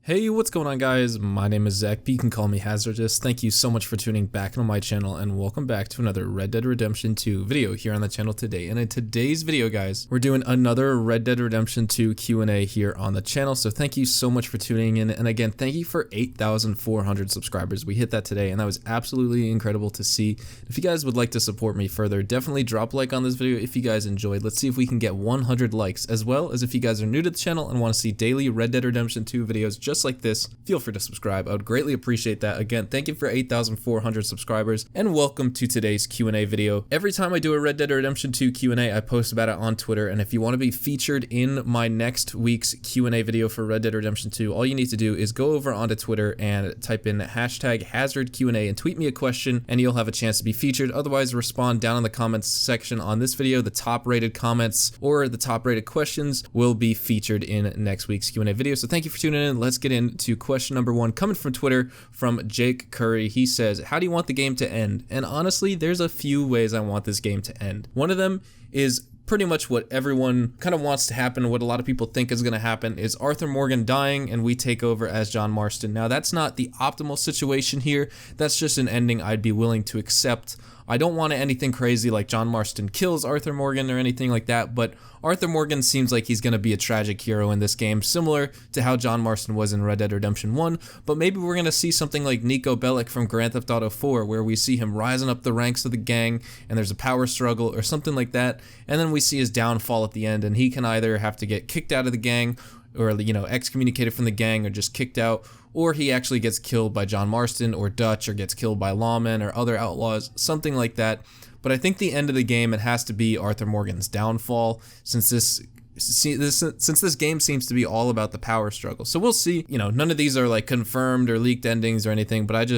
Hey, what's going on, guys? My name is Zach, but you can call me Hazardous. Thank you so much for tuning back on my channel, and welcome back to another Red Dead Redemption 2 video here on the channel today. And in today's video, guys, we're doing another Red Dead Redemption 2 Q&A here on the channel, so thank you so much for tuning in. And again, thank you for 8,400 subscribers. We hit that today, and that was absolutely incredible to see. If you guys would like to support me further, definitely drop a like on this video if you guys enjoyed. Let's see if we can get 100 likes, as well as if you guys are new to the channel and want to see daily Red Dead Redemption 2 videos just like this, feel free to subscribe. I would greatly appreciate that. Again, thank you for 8,400 subscribers, and welcome to today's Q&A video. Every time I do a Red Dead Redemption 2 Q&A, I post about it on Twitter, and if you want to be featured in my next week's Q&A video for Red Dead Redemption 2, all you need to do is go over onto Twitter and type in hashtag HazardQA and tweet me a question, and you'll have a chance to be featured. Otherwise, respond down in the comments section on this video. The top rated comments or the top rated questions will be featured in next week's Q&A video. So thank you for tuning in. Let's get into question number one, coming from Twitter from Jake Curry. He says, how do you want the game to end? And honestly, there's a few ways I want this game to end. One of them is pretty much what everyone kind of wants to happen, what a lot of people think is going to happen, is Arthur Morgan dying and we take over as John Marston. Now, that's not the optimal situation here. That's just an ending I'd be willing to accept. I don't want anything crazy like John Marston kills Arthur Morgan or anything like that, but Arthur Morgan seems like he's going to be a tragic hero in this game, similar to how John Marston was in Red Dead Redemption 1, but maybe we're going to see something like Niko Bellic from Grand Theft Auto 4, where we see him rising up the ranks of the gang, and there's a power struggle or something like that, and then we see his downfall at the end, and he can either have to get kicked out of the gang, or, you know, excommunicated from the gang, or just kicked out, or he actually gets killed by John Marston or Dutch, or gets killed by lawmen or other outlaws, something like that. But I think the end of the game, it has to be Arthur Morgan's downfall, since this game seems to be all about the power struggle. So we'll see. You know, none of these are like confirmed or leaked endings or anything, but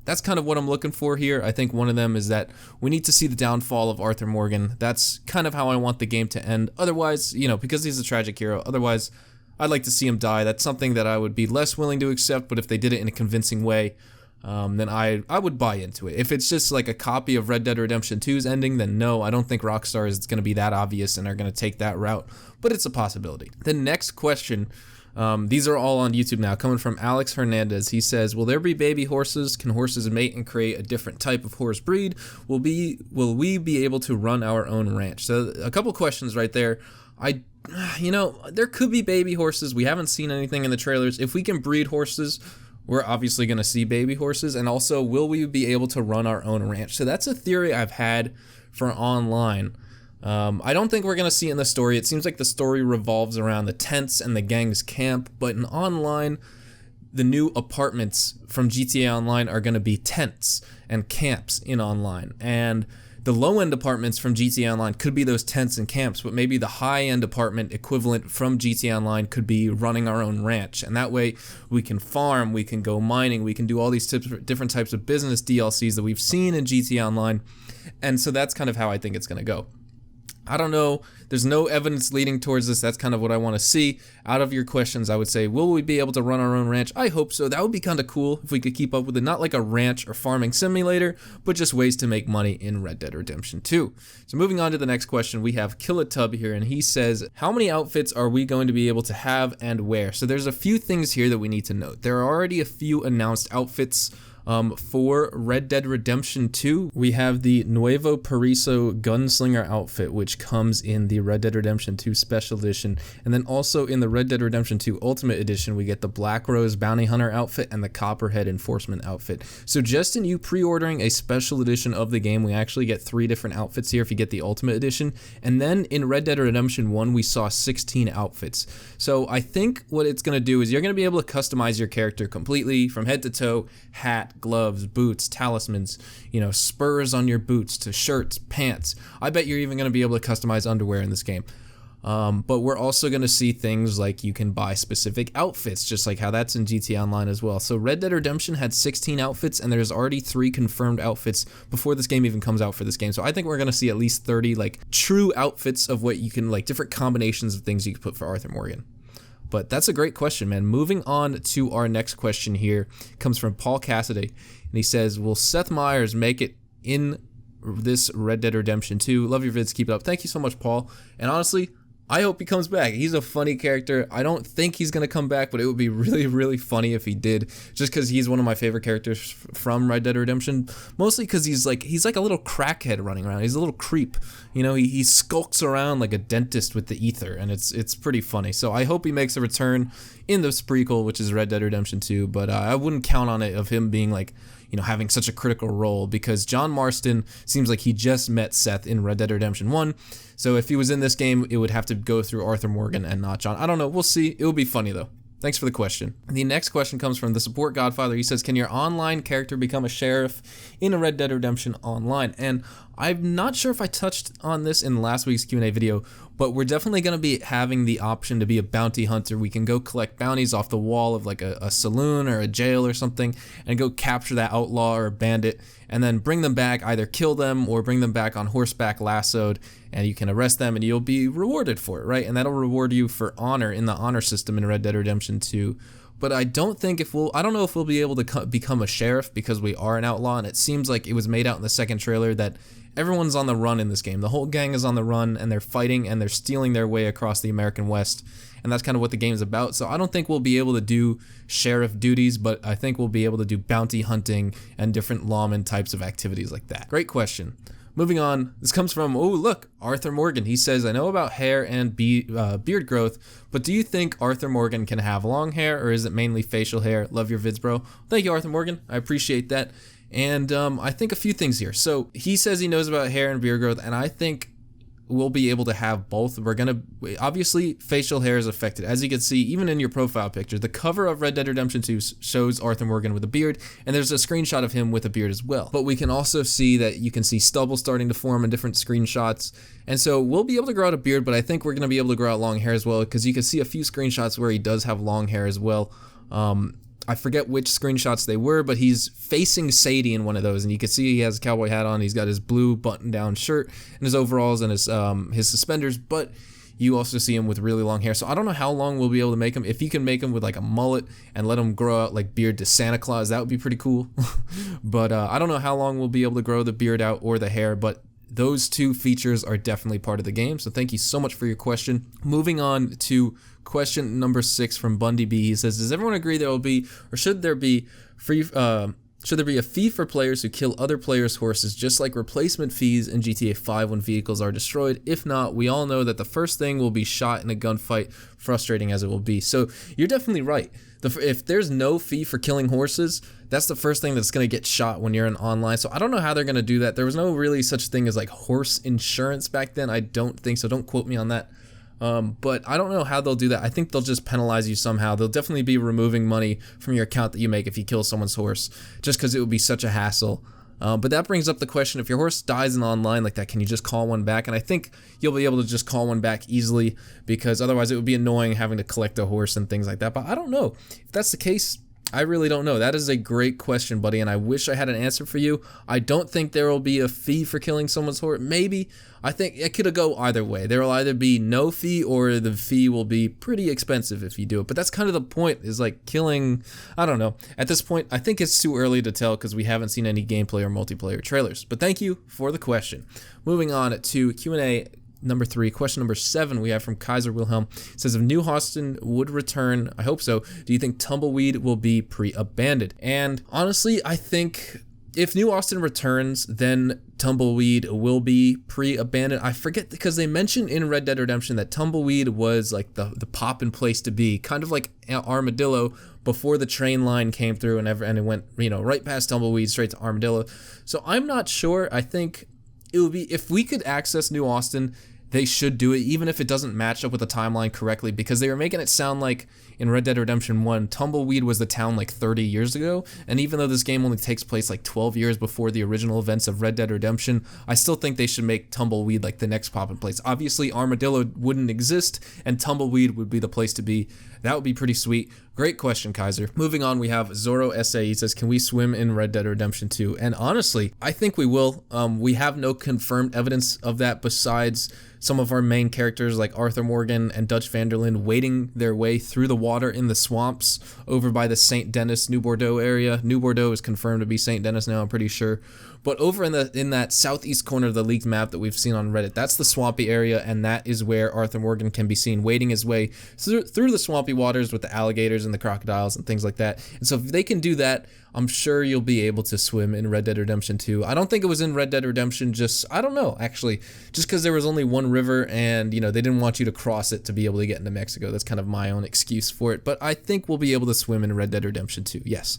that's kind of what I'm looking for here. I think one of them is that we need to see the downfall of Arthur Morgan. That's kind of how I want the game to end. Otherwise, you know, because he's a tragic hero, otherwise I'd like to see him die. That's something that I would be less willing to accept, but if they did it in a convincing way, then I would buy into it. If it's just like a copy of Red Dead Redemption 2's ending, then no, I don't think Rockstar is going to be that obvious and are going to take that route, but it's a possibility. The next question, these are all on YouTube now, coming from Alex Hernandez. He says, will there be baby horses? Can horses mate and create a different type of horse breed? Will we be able to run our own ranch? So a couple questions right there. You know, there could be baby horses. We haven't seen anything in the trailers. If we can breed horses, we're obviously going to see baby horses. And also, will we be able to run our own ranch? So that's a theory I've had for online. I don't think we're going to see it in the story. It seems like the story revolves around the tents and the gang's camp. But in online, the new apartments from GTA Online are going to be tents and camps in online. And the low-end apartments from GTA Online could be those tents and camps, but maybe the high-end apartment equivalent from GTA Online could be running our own ranch. And that way we can farm, we can go mining, we can do all these different types of business DLCs that we've seen in GTA Online. And so that's kind of how I think it's going to go. I don't know. There's no evidence leading towards this. That's kind of what I want to see. Out of your questions, I would say, will we be able to run our own ranch? I hope so. That would be kind of cool if we could keep up with it. Not like a ranch or farming simulator, but just ways to make money in Red Dead Redemption 2. So moving on to the next question, we have Killatub here, and he says, how many outfits are we going to be able to have and wear? So there's a few things here that we need to note. There are already a few announced outfits for Red Dead Redemption 2. We have the Nuevo Periso Gunslinger outfit, which comes in the Red Dead Redemption 2 Special Edition, and then also in the Red Dead Redemption 2 Ultimate Edition, we get the Black Rose Bounty Hunter outfit and the Copperhead Enforcement outfit. So just in you pre-ordering a Special Edition of the game, we actually get 3 different outfits here if you get the Ultimate Edition, and then in Red Dead Redemption 1, we saw 16 outfits. So I think what it's going to do is you're going to be able to customize your character completely from head to toe, hat, gloves, boots, talismans, you know, spurs on your boots to shirts, pants. I bet you're even going to be able to customize underwear in this game. But we're also going to see things like you can buy specific outfits, just like how that's in GTA Online as well. So Red Dead Redemption had 16 outfits, and there's already 3 confirmed outfits before this game even comes out for this game. So I think we're going to see at least 30 like true outfits of what you can, like different combinations of things you can put for Arthur Morgan. But that's a great question, man. Moving on to our next question here comes from Paul Cassidy, and he says, will Seth Meyers make it in this Red Dead Redemption 2? Love your vids, keep it up. Thank you so much, Paul. And honestly, I hope he comes back. He's a funny character. I don't think he's going to come back, but it would be really, really funny if he did, just because he's one of my favorite characters from Red Dead Redemption, mostly because he's like a little crackhead running around. He's a little creep. You know, he skulks around like a dentist with the ether, and it's pretty funny. So I hope he makes a return in this prequel, which is Red Dead Redemption 2, but I wouldn't count on it of him being like, you know, having such a critical role, because John Marston seems like he just met Seth in Red Dead Redemption 1. So if he was in this game, it would have to go through Arthur Morgan and not John. I don't know. We'll see. It will be funny, though. Thanks for the question. The next question comes from the Support Godfather. He says, can your online character become a sheriff in a Red Dead Redemption Online? And I'm not sure if I touched on this in last week's Q&A video, but we're definitely going to be having the option to be a bounty hunter. We can go collect bounties off the wall of like a saloon or a jail or something and go capture that outlaw or bandit and then bring them back, either kill them or bring them back on horseback lassoed, and you can arrest them and you'll be rewarded for it, right? And that'll reward you for honor in the honor system in Red Dead Redemption 2. But I don't know if we'll be able to become a sheriff because we are an outlaw, and it seems like it was made out in the second trailer that everyone's on the run in this game. The whole gang is on the run, and they're fighting, and they're stealing their way across the American West, and that's kind of what the game is about. So I don't think we'll be able to do sheriff duties, but I think we'll be able to do bounty hunting and different lawman types of activities like that. Great question. Moving on, this comes from, oh look, Arthur Morgan. He says, I know about hair and beard growth, but do you think Arthur Morgan can have long hair, or is it mainly facial hair? Love your vids, bro. Thank you, Arthur Morgan. I appreciate that. And I think a few things here. So he says he knows about hair and beard growth, and I think we'll be able to have both. Obviously, facial hair is affected. As you can see, even in your profile picture, the cover of Red Dead Redemption 2 shows Arthur Morgan with a beard, and there's a screenshot of him with a beard as well. But we can also see that you can see stubble starting to form in different screenshots. And so we'll be able to grow out a beard, but I think we're going to be able to grow out long hair as well, because you can see a few screenshots where he does have long hair as well. I forget which screenshots they were, but he's facing Sadie in one of those, and you can see he has a cowboy hat on. He's got his blue button-down shirt and his overalls and his suspenders, but you also see him with really long hair. So I don't know how long we'll be able to make him. If he can make him with like a mullet and let him grow out like beard to Santa Claus, that would be pretty cool. But I don't know how long we'll be able to grow the beard out or the hair, but those two features are definitely part of the game. So thank you so much for your question. Moving on to question number 6 from Bundy B. He says, does everyone agree there will be, or should there be a fee for players who kill other players' horses, just like replacement fees in GTA 5 when vehicles are destroyed? If not, we all know that the first thing will be shot in a gunfight, frustrating as it will be. So you're definitely right. If there's no fee for killing horses, that's the first thing that's going to get shot when you're in online. So I don't know how they're going to do that. There was no really such thing as like horse insurance back then. I don't think so. Don't quote me on that. But I don't know how they'll do that. I think they'll just penalize you somehow. They'll definitely be removing money from your account that you make if you kill someone's horse, just because it would be such a hassle. But that brings up the question, if your horse dies in online like that, can you just call one back? And I think you'll be able to just call one back easily, because otherwise it would be annoying having to collect a horse and things like that. But I don't know. If that's the case, I really don't know. That is a great question, buddy, and I wish I had an answer for you. I don't think there will be a fee for killing someone's horse. Maybe. I think it could go either way. There will either be no fee, or the fee will be pretty expensive if you do it. But that's kind of the point, is like killing, I don't know. At this point, I think it's too early to tell because we haven't seen any gameplay or multiplayer trailers. But thank you for the question. Moving on to Q&A number 3, question number 7 we have from Kaiser Wilhelm. It says, if New Austin would return, I hope so, do you think Tumbleweed will be pre-abandoned? And honestly, I think if New Austin returns, then Tumbleweed will be pre-abandoned. I forget, because they mentioned in Red Dead Redemption that Tumbleweed was like the poppin' place to be, kind of like Armadillo before the train line came through and it went, you know, right past Tumbleweed straight to Armadillo. So I'm not sure. I think it would be, if we could access New Austin, they should do it, even if it doesn't match up with the timeline correctly, because they were making it sound like in Red Dead Redemption 1, Tumbleweed was the town like 30 years ago, and even though this game only takes place like 12 years before the original events of Red Dead Redemption, I still think they should make Tumbleweed like the next poppin' place. Obviously, Armadillo wouldn't exist, and Tumbleweed would be the place to be. That would be pretty sweet. Great question, Kaiser. Moving on, we have Zorro SA. He says, can we swim in Red Dead Redemption 2? And honestly, I think we will. We have no confirmed evidence of that besides some of our main characters like Arthur Morgan and Dutch Vanderlyn wading their way through the water in the swamps over by the St. Denis, New Bordeaux area. New Bordeaux is confirmed to be St. Denis now, I'm pretty sure. But over in that southeast corner of the leaked map that we've seen on Reddit, that's the swampy area, and that is where Arthur Morgan can be seen wading his way through the swampy waters with the alligators and the crocodiles and things like that. And so if they can do that, I'm sure you'll be able to swim in Red Dead Redemption 2. I don't think it was in Red Dead Redemption I don't know, actually, just because there was only one river and, you know, they didn't want you to cross it to be able to get into Mexico. That's kind of my own excuse for it, but I think we'll be able to swim in Red Dead Redemption 2, yes.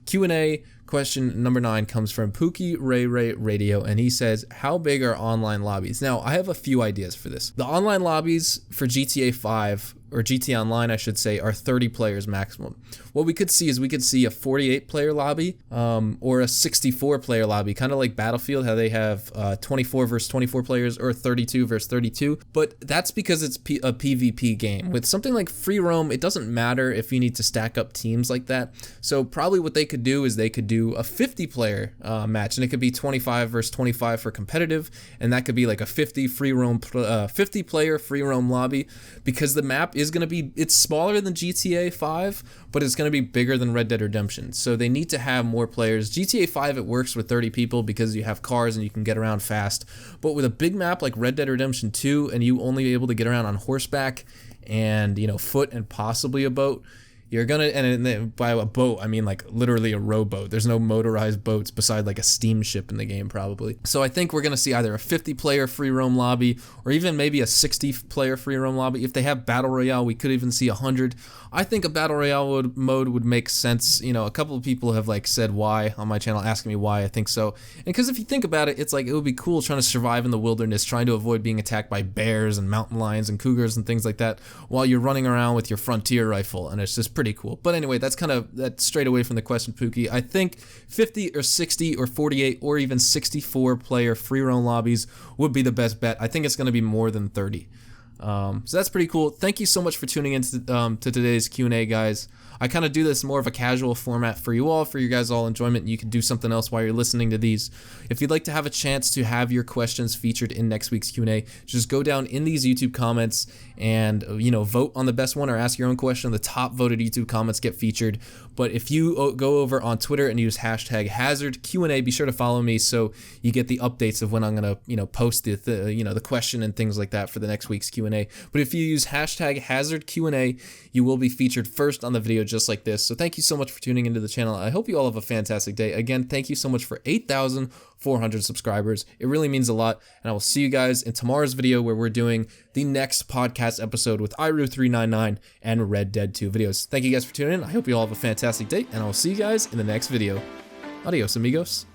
Q&A question number 9 comes from Pookie Ray Ray Radio, and he says, how big are online lobbies? Now, I have a few ideas for this. The online lobbies for GTA 5, or GTA Online, I should say, are 30 players maximum. What we could see is we could see a 48-player lobby or a 64-player lobby, kind of like Battlefield, how they have 24 versus 24 players or 32 versus 32. But that's because it's a PvP game. With something like free roam, it doesn't matter if you need to stack up teams like that. So probably what they could do is they could do a 50-player match, and it could be 25 versus 25 for competitive, and that could be like a 50-player free roam lobby, because the map is going to be, it's smaller than GTA 5, but it's going to be bigger than Red Dead Redemption. So they need to have more players. GTA 5, it works with 30 people because you have cars and you can get around fast. But with a big map like Red Dead Redemption 2, and you only be able to get around on horseback and, you know, foot and possibly a boat, you're gonna, and by a boat, I mean like literally a rowboat. There's no motorized boats beside like a steamship in the game probably. So I think we're gonna see either a 50-player free roam lobby or even maybe a 60-player free roam lobby. If they have Battle Royale, we could even see 100. I think a Battle Royale mode would make sense. You know, a couple of people have like said why on my channel, asking me why I think so. And because if you think about it, it's like it would be cool trying to survive in the wilderness, trying to avoid being attacked by bears and mountain lions and cougars and things like that while you're running around with your frontier rifle, and it's just pretty cool. But anyway, that's straight away from the question, Pookie. I think 50 or 60 or 48 or even 64-player free roam lobbies would be the best bet. I think it's going to be more than 30. So that's pretty cool. Thank you so much for tuning in to today's Q&A, guys. I kind of do this more of a casual format for you all, for you guys all enjoyment. You can do something else while you're listening to these. If you'd like to have a chance to have your questions featured in next week's Q&A, just go down in these YouTube comments and, you know, vote on the best one or ask your own question. The top voted YouTube comments get featured. But if you go over on Twitter and use hashtag HazardQA, be sure to follow me so you get the updates of when I'm gonna, you know, post the question and things like that for the next week's Q&A. But if you use hashtag HazardQA, you will be featured first on the video just like this. So thank you so much for tuning into the channel. I hope you all have a fantastic day. Again, thank you so much for 8,400 subscribers. It really means a lot. And I will see you guys in tomorrow's video where we're doing the next podcast episode with IRU399 and Red Dead 2 videos. Thank you guys for tuning in. I hope you all have a fantastic day, and I will see you guys in the next video. Adios, amigos.